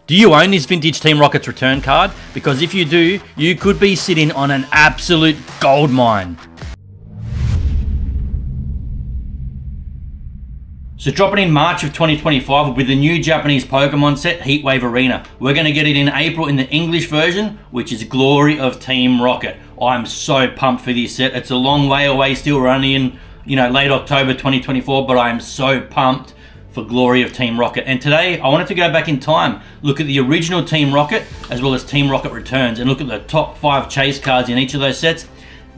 Do you own this vintage Team Rockets return card? Because if you do, you could be sitting on an absolute gold mine. So dropping in March of 2025 with the new Japanese Pokemon set, Heatwave Arena. We're going to get it in April in the English version, which is Glory of Team Rocket. I'm so pumped for this set. It's a long way away still. We're only in, late October 2024, but I am so pumped for Glory of Team Rocket. And today, I wanted to go back in time, look at the original Team Rocket, as well as Team Rocket Returns, and look at the top 5 chase cards in each of those sets,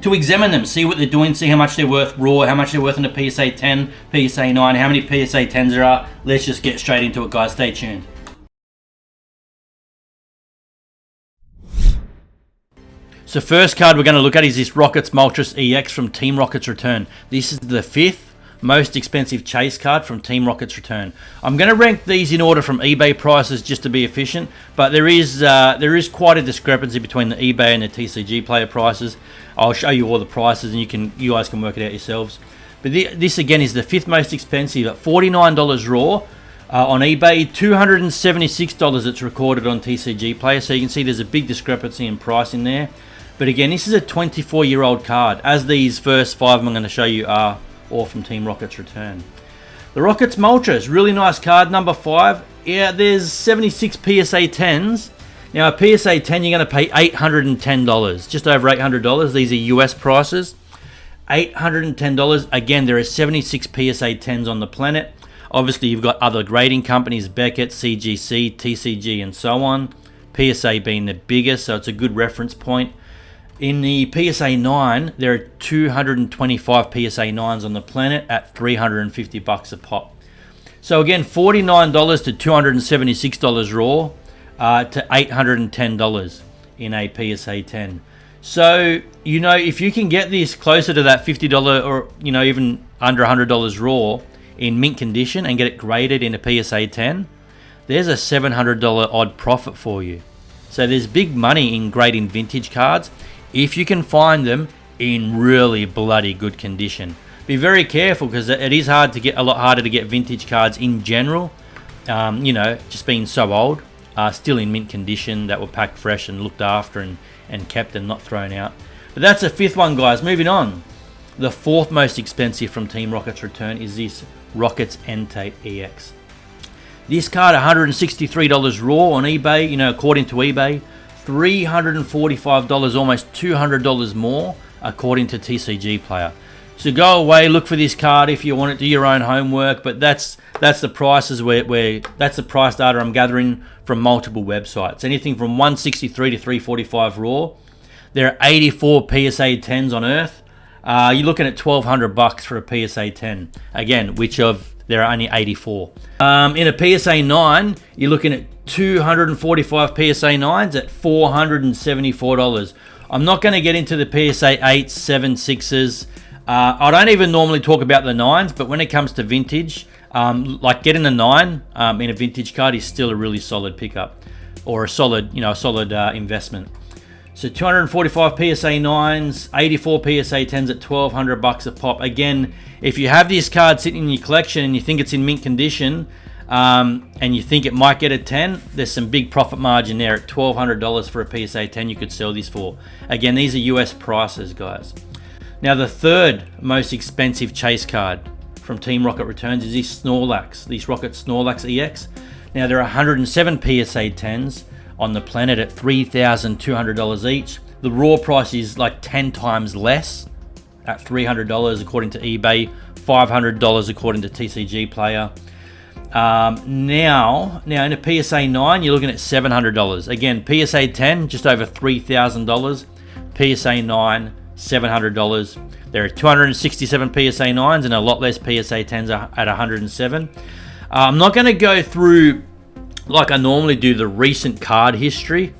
to examine them, see what they're doing, see how much they're worth raw, how much they're worth in the PSA 10, PSA 9, how many PSA 10s there are. Let's just get straight into it, guys. Stay tuned. So first card we're going to look at is this Rockets Moltres EX from Team Rockets Return. This is the 5th most expensive chase card from Team Rockets Return. I'm going to rank these in order from eBay prices just to be efficient, but there is quite a discrepancy between the eBay and the TCG player prices. I'll show you all the prices and you guys can work it out yourselves. But this again is the 5th most expensive at $49 raw on eBay, $276 it's recorded on TCG player. So you can see there's a big discrepancy in price in there. But again, this is a 24-year-old card, as these first 5 I'm going to show you are all from Team Rockets Return. The Rockets Moltres, really nice card, number 5. Yeah, there's 76 PSA 10s. Now, a PSA 10, you're going to pay $810, just over $800. These are US prices. $810. Again, there are 76 PSA 10s on the planet. Obviously, you've got other grading companies, Beckett, CGC, TCG, and so on. PSA being the biggest, so it's a good reference point. In the PSA 9, there are 225 PSA 9s on the planet at $350 a pop. So again, $49 to $276 raw to $810 in a PSA 10. So, if you can get this closer to that $50 or, even under $100 raw in mint condition and get it graded in a PSA 10, there's a $700 odd profit for you. So there's big money in grading vintage cards if you can find them in really bloody good condition. Be very careful because it is a lot harder to get vintage cards in general. Just being so old, still in mint condition, that were packed fresh and looked after and kept and not thrown out. But that's the 5th one, guys. Moving on. The 4th most expensive from Team Rockets Return is this Rockets Entei EX. This card, $163 raw on eBay, according to eBay. $345, almost $200 more, according to TCG player. So go away, look for this card if you want it, do your own homework, but that's the prices that's the price data I'm gathering from multiple websites. Anything from $163 to $345 raw. There are 84 PSA 10s on Earth. You're looking at $1,200 for a PSA 10. Again, there are only 84. In a PSA 9, you're looking at 245 PSA 9s at $474. I'm not going to get into the PSA 8s, 7s, 6s. I don't even normally talk about the 9s, but when it comes to vintage, like getting a 9 in a vintage card is still a really solid pickup, or a solid investment. So 245 PSA 9s, 84 PSA 10s at $1,200 a pop. Again, if you have this card sitting in your collection and you think it's in mint condition, and you think it might get a 10, there's some big profit margin there at $1,200 for a PSA 10 you could sell this for. Again, these are US prices, guys. Now, the 3rd most expensive chase card from Team Rocket Returns is this Snorlax, this Rocket Snorlax EX. Now, there are 107 PSA 10s on the planet at $3,200 each. The raw price is like 10 times less at $300 according to eBay, $500 according to TCG player. Now in a PSA 9, you're looking at $700. Again, PSA 10, just over $3,000. PSA 9, $700. There are 267 PSA 9s and a lot less PSA 10s at 107. I'm not going to go through like I normally do the recent card history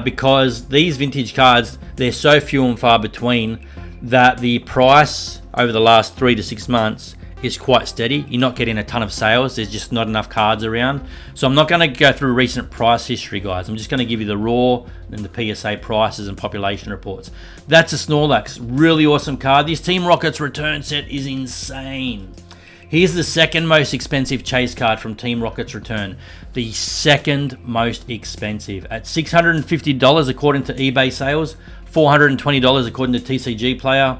because these vintage cards, they're so few and far between that the price over the last 3 to 6 months is quite steady. You're not getting a ton of sales. There's just not enough cards around. So I'm not going to go through recent price history, guys. I'm just going to give you the raw and the PSA prices and population reports. That's a Snorlax. Really awesome card. This Team Rockets Return set is insane. Here's the second most expensive chase card from Team Rocket's return. The second most expensive at $650 according to eBay sales, $420 according to TCG Player,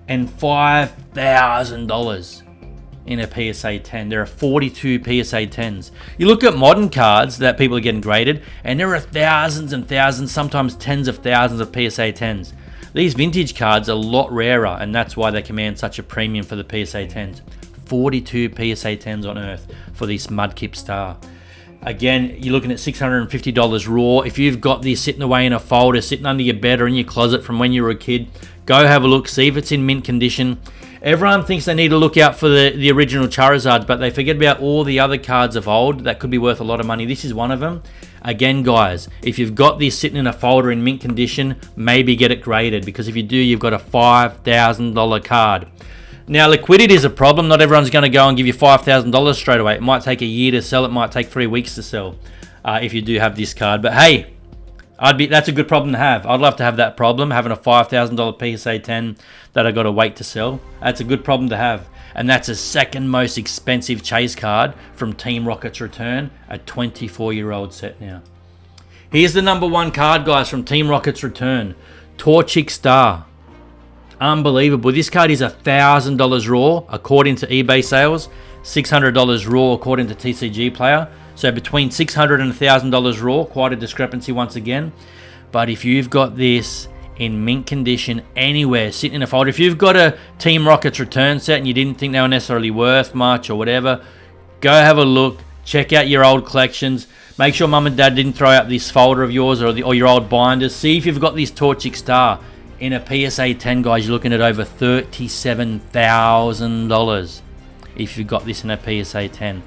and $5,000 in a PSA 10. There are 42 PSA 10s. You look at modern cards that people are getting graded, and there are thousands and thousands, sometimes tens of thousands of PSA 10s. These vintage cards are a lot rarer, and that's why they command such a premium for the PSA 10s. 42 PSA 10s on Earth for this Mudkip Star. Again, you're looking at $650 raw. If you've got this sitting away in a folder, sitting under your bed or in your closet from when you were a kid, go have a look, see if it's in mint condition. Everyone thinks they need to look out for the original Charizards, but they forget about all the other cards of old that could be worth a lot of money. This is one of them. Again, guys, if you've got this sitting in a folder in mint condition, maybe get it graded, because if you do, you've got a $5,000 card. Now, liquidity is a problem. Not everyone's going to go and give you $5,000 straight away. It might take a year to sell. It might take 3 weeks to sell if you do have this card. But hey, that's a good problem to have. I'd love to have that problem, having a $5,000 PSA 10 that I got to wait to sell. That's a good problem to have. And that's the second most expensive chase card from Team Rocket's return, a 24-year-old set now. Here's the number one card, guys, from Team Rocket's return, Torchic Star. Unbelievable. This card is $1,000 raw according to eBay sales, $600 raw according to TCG Player. So between $600 and $1,000 raw, quite a discrepancy once again. But if you've got this in mint condition anywhere, sitting in a folder, if you've got a Team Rocket's return set and you didn't think they were necessarily worth much or whatever, go have a look, check out your old collections. Make sure mum and dad didn't throw out this folder of yours or your old binders. See if you've got this Torchic Star. In a PSA 10, guys, you're looking at over $37,000 if you've got this in a PSA 10.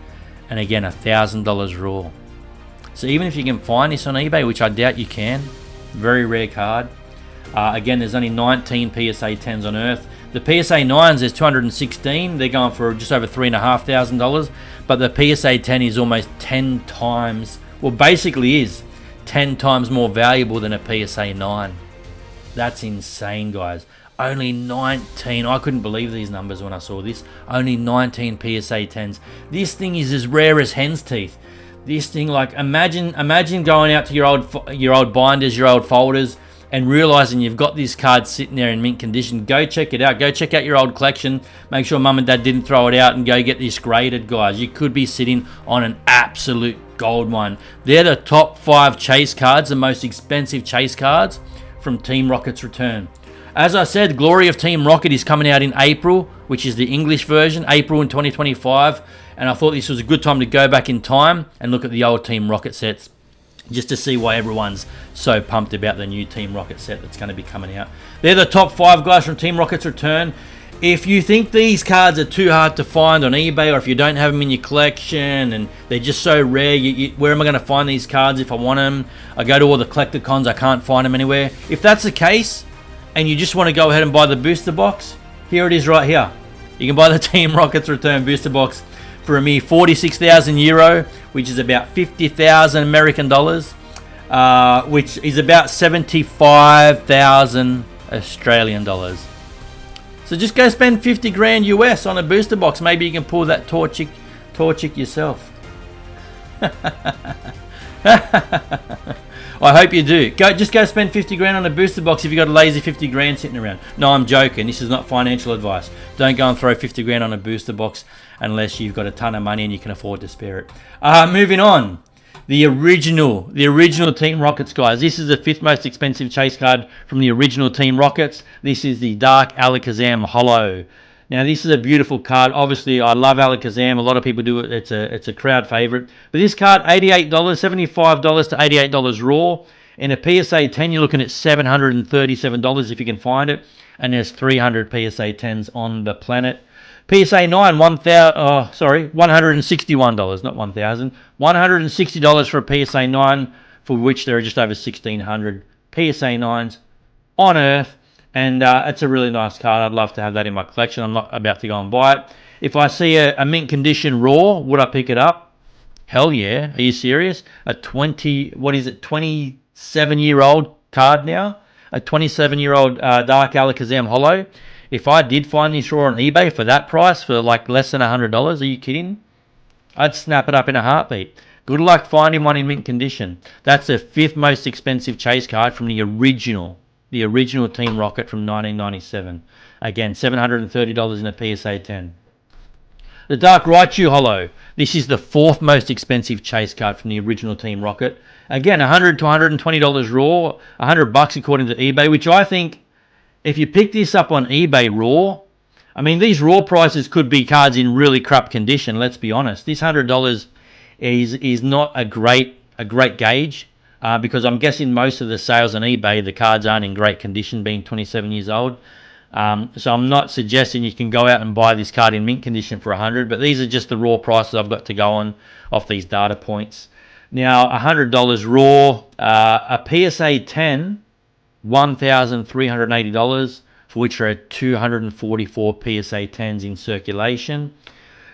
And again, $1,000 raw. So even if you can find this on eBay, which I doubt you can, very rare card. Again, there's only 19 PSA 10s on Earth. The PSA 9s, there's 216. They're going for just over $3,500. But the PSA 10 is almost 10 times, well, basically is 10 times more valuable than a PSA 9. That's insane, guys. Only 19. I couldn't believe these numbers when I saw this. Only 19 PSA 10s. This thing is as rare as hen's teeth. This thing, like, imagine going out to your old binders, your old folders, and realizing you've got this card sitting there in mint condition. Go check it out. Go check out your old collection. Make sure mum and dad didn't throw it out, and go get this graded, guys. You could be sitting on an absolute gold mine. They're the top 5 chase cards, the most expensive chase cards from Team Rocket's return. As I said, Glory of Team Rocket is coming out in April, which is the English version, April in 2025. And I thought this was a good time to go back in time and look at the old Team Rocket sets, just to see why everyone's so pumped about the new Team Rocket set that's going to be coming out. They're the top 5 guys from Team Rocket's return. If you think these cards are too hard to find on eBay, or if you don't have them in your collection and they're just so rare, where am I going to find these cards if I want them? I go to all the collector cons, I can't find them anywhere. If that's the case, and you just want to go ahead and buy the booster box, here it is right here. You can buy the Team Rocket's return booster box for a mere 46,000 euro, which is about 50,000 American dollars, which is about 75,000 Australian dollars. So just go spend 50 grand US on a booster box. Maybe you can pull that Torchic yourself. I hope you do. Just go spend 50 grand on a booster box if you've got a lazy 50 grand sitting around. No, I'm joking. This is not financial advice. Don't go and throw 50 grand on a booster box unless you've got a ton of money and you can afford to spare it. Moving on. The original Team Rockets, guys. This is the 5th most expensive chase card from the original Team Rockets. This is the Dark Alakazam Holo. Now, this is a beautiful card. Obviously, I love Alakazam. A lot of people do it. It's a crowd favorite. But this card, $88, $75 to $88 raw. In a PSA 10, you're looking at $737 if you can find it. And there's 300 PSA 10s on the planet. PSA 9, $161, not 1,000. $160 for a PSA 9, for which there are just over 1,600 PSA 9s on Earth. And it's a really nice card. I'd love to have that in my collection. I'm not about to go and buy it. If I see a mint condition raw, would I pick it up? Hell yeah. Are you serious? A 27-year-old card now? A 27-year-old Dark Alakazam Holo. If I did find this raw on eBay for that price, for like less than $100, are you kidding? I'd snap it up in a heartbeat. Good luck finding one in mint condition. That's the 5th most expensive chase card from the original Team Rocket from 1997. Again, $730 in a PSA 10. The Dark Raichu Holo. This is the 4th most expensive chase card from the original Team Rocket. Again, $100 to $120 raw, $100 according to eBay, which I think, if you pick this up on eBay raw, I mean, these raw prices could be cards in really crap condition, let's be honest. This $100 is not a great gauge, because I'm guessing most of the sales on eBay, the cards aren't in great condition, being 27 years old. So I'm not suggesting you can go out and buy this card in mint condition for $100, but these are just the raw prices I've got to go on off these data points. Now, $100 raw, a PSA 10, $1,380, for which there are 244 PSA 10s in circulation.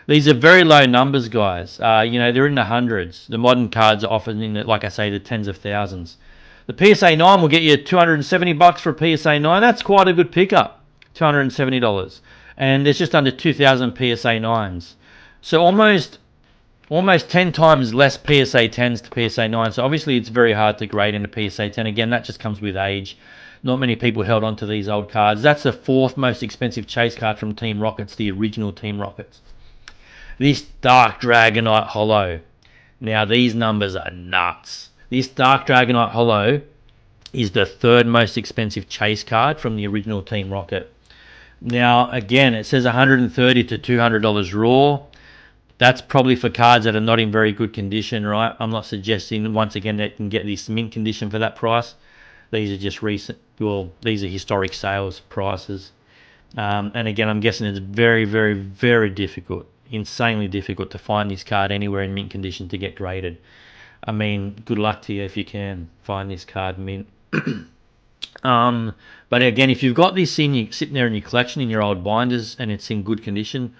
These are very low numbers, guys. They're in the hundreds. The modern cards are often in, like I say, the tens of thousands. The PSA 9 will get you $270 for a PSA 9. That's quite a good pickup. $270. And there's just under 2,000 PSA 9s. So almost 10 times less PSA 10s to PSA 9. So obviously it's very hard to grade in a PSA 10. Again, that just comes with age. Not many people held on to these old cards. That's the 4th most expensive chase card from Team Rockets, the original Team Rockets. This Dark Dragonite Holo. Now these numbers are nuts. This Dark Dragonite Holo is the 3rd most expensive chase card from the original Team Rocket. Now, again, it says $130 to $200 raw. That's probably for cards that are not in very good condition, right? I'm not suggesting, once again, that you can get this mint condition for that price. These are just these are historic sales prices. And again, I'm guessing it's very, very, very difficult, insanely difficult to find this card anywhere in mint condition to get graded. I mean, good luck to you if you can find this card mint. But again, if you've got this sitting there in your collection in your old binders and it's in good condition,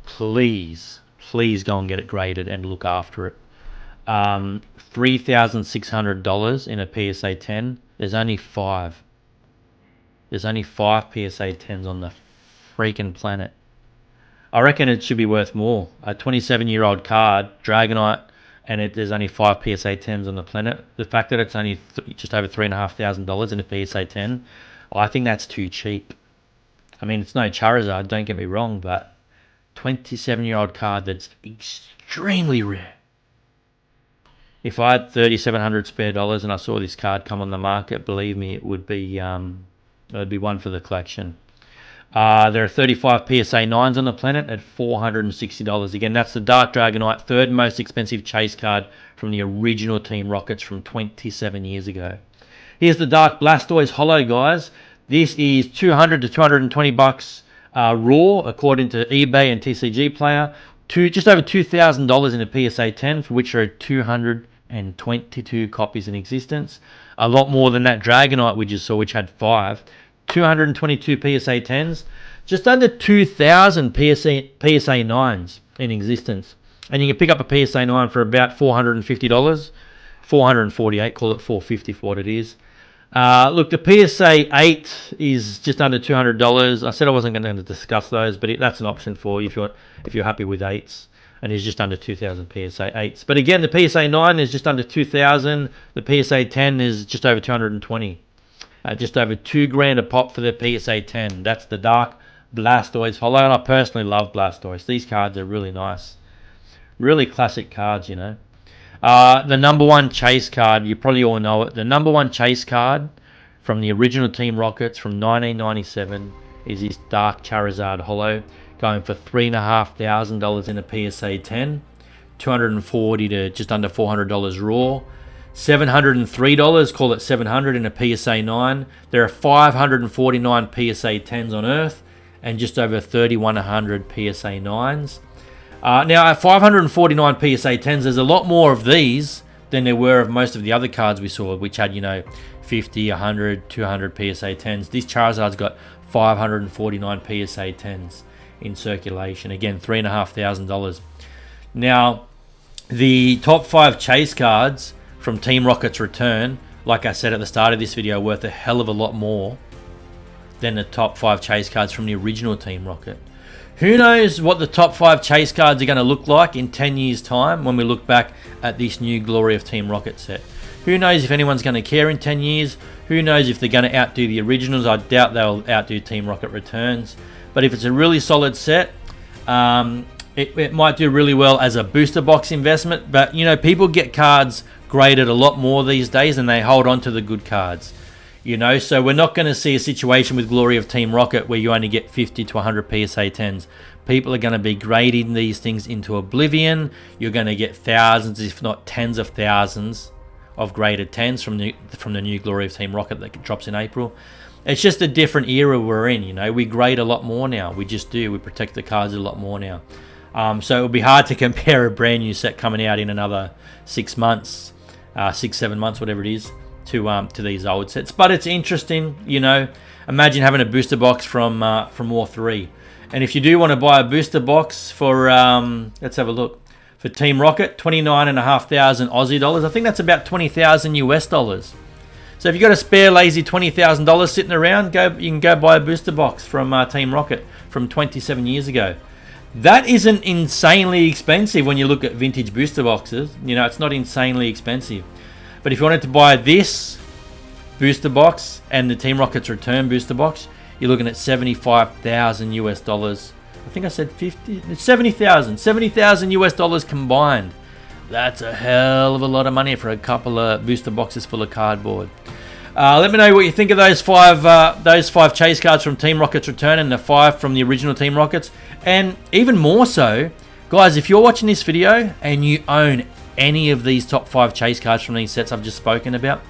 please go and get it graded and look after it. $3,600 in a PSA 10. There's only 5. There's only 5 PSA 10s on the freaking planet. I reckon it should be worth more. A 27-year-old card, Dragonite, and there's only 5 PSA 10s on the planet. The fact that it's only just over $3,500 in a PSA 10, I think that's too cheap. I mean, it's no Charizard, don't get me wrong, but 27-year-old card that's extremely rare. If I had $3,700 spare dollars and I saw this card come on the market, believe me, it would be one for the collection. There are 35 PSA 9s on the planet at $460. Again, that's the Dark Dragonite, 3rd most expensive chase card from the original Team Rockets from 27 years ago. Here's the Dark Blastoise Holo, guys. This is $200 to $220 raw, according to eBay and TCG Player. Just over $2,000 in a PSA 10, for which there are 222 copies in existence. A lot more than that Dragonite we just saw, which had 5. 222 PSA 10s, just under 2,000 PSA 9s in existence. And you can pick up a PSA 9 for about $450, $448, call it $450 for what it is. Look, the PSA 8 is just under $200. I said I wasn't going to discuss those, but that's an option for you if you're happy with 8s. And it's just under 2,000 PSA 8s. But again, the PSA 9 is just under 2,000. The PSA 10 is just over 220. Just over $2,000 a pop for the PSA 10. That's the Dark Blastoise Holo, and I personally love Blastoise. These cards are really nice. Really classic cards, you know. The number 1 chase card, you probably all know it. The number 1 chase card from the original Team Rockets from 1997 is this Dark Charizard Holo, going for $3,500 in a PSA 10, $240 to just under $400 raw. $703, call it $700 in a PSA 9. There are 549 PSA 10s on Earth and just over 3,100 PSA 9s. Now, at 549 PSA 10s, there's a lot more of these than there were of most of the other cards we saw, which had, 50, 100, 200 PSA 10s. This Charizard's got 549 PSA 10s in circulation. Again, $3,500. Now, the top 5 chase cards from Team Rocket's return, like I said at the start of this video, worth a hell of a lot more than the top 5 chase cards from the original Team Rocket. Who knows what the top 5 chase cards are going to look like in 10 years' time when we look back at this new Glory of Team Rocket set. Who knows if anyone's going to care in 10 years. Who knows if they're going to outdo the originals. I doubt they'll outdo Team Rocket Returns. But if it's a really solid set, it might do really well as a booster box investment. But, you know, people get cards graded a lot more these days and they hold on to the good cards. You know, so we're not going to see a situation with Glory of Team Rocket where you only get 50 to 100 PSA 10s. People are going to be grading these things into oblivion. You're going to get thousands, if not tens of thousands, of graded 10s from the new Glory of Team Rocket that drops in April. It's just a different era we're in, you know. We grade a lot more now. We just do. We protect the cards a lot more now. So it would be hard to compare a brand new set coming out in another 6 months, 6-7 months, whatever it is, to these old sets. But it's interesting, you know. Imagine having a booster box from War 3. And if you do want to buy a booster box for, let's have a look, for Team Rocket, 29,500 Aussie dollars. I think that's about 20,000 US dollars. So if you've got a spare lazy $20,000 sitting around, you can go buy a booster box from Team Rocket from 27 years ago. That isn't insanely expensive when you look at vintage booster boxes. You know, it's not insanely expensive. But if you wanted to buy this booster box and the Team Rocket's Return booster box, you're looking at 75,000 US dollars. I think I said 50. It's 70,000 US dollars combined. That's a hell of a lot of money for a couple of booster boxes full of cardboard. Let me know what you think of those five chase cards from Team Rocket's Return and the 5 from the original Team Rockets. And even more so, guys, if you're watching this video and you own any of these top 5 chase cards from these sets I've just spoken about,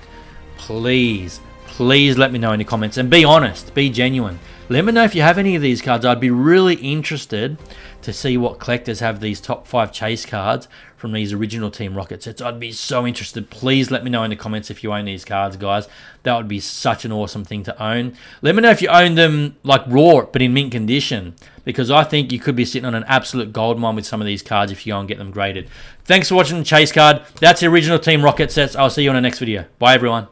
please let me know in the comments. And be honest, be genuine. Let me know if you have any of these cards. I'd be really interested to see what collectors have these top 5 chase cards from these original Team Rocket sets. I'd be so interested. Please let me know in the comments if you own these cards, guys. That would be such an awesome thing to own. Let me know if you own them like raw, but in mint condition, because I think you could be sitting on an absolute gold mine with some of these cards if you go and get them graded. Thanks for watching the chase card. That's the original Team Rocket sets. I'll see you on the next video. Bye, everyone.